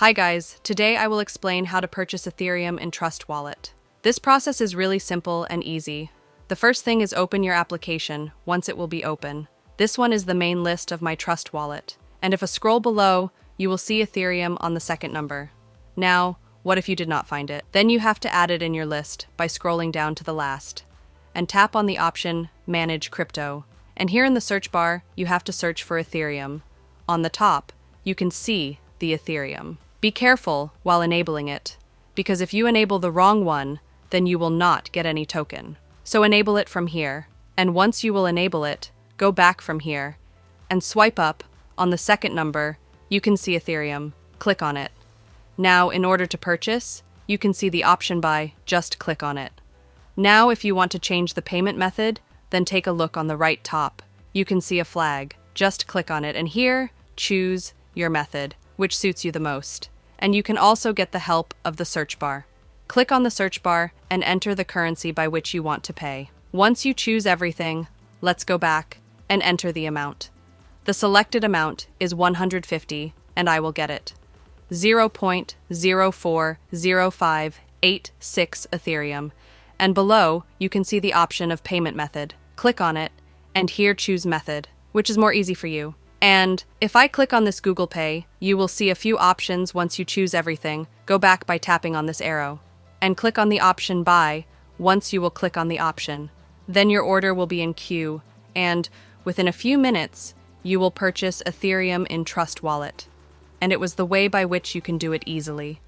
Hi guys, today I will explain how to purchase Ethereum in Trust Wallet. This process is really simple and easy. The first thing is open your application, once it will be open. This one is the main list of my Trust Wallet. And if I scroll below, you will see Ethereum on the second number. Now, what if you did not find it? Then you have to add it in your list by scrolling down to the last. And tap on the option Manage Crypto. And here in the search bar, you have to search for Ethereum. On the top, you can see the Ethereum. Be careful while enabling it, because if you enable the wrong one, then you will not get any token. So enable it from here, and once you will enable it, go back from here, and swipe up on the second number, you can see Ethereum. Click on it. Now, in order to purchase, you can see the option Buy, just click on it. Now, if you want to change the payment method, then take a look on the right top. You can see a flag. Just click on it, and here, choose your method, which suits you the most. And you can also get the help of the search bar. Click on the search bar and enter the currency by which you want to pay. Once you choose everything, let's go back and enter the amount. The selected amount is 150, and I will get it. 0.040586 Ethereum. And below, you can see the option of payment method. Click on it, and here choose method, which is more easy for you. And if I click on this Google Pay, you will see a few options once you choose everything. Go back by tapping on this arrow. And click on the option Buy once you will click on the option. Then your order will be in queue, and within a few minutes, you will purchase Ethereum in Trust Wallet. And it was the way by which you can do it easily.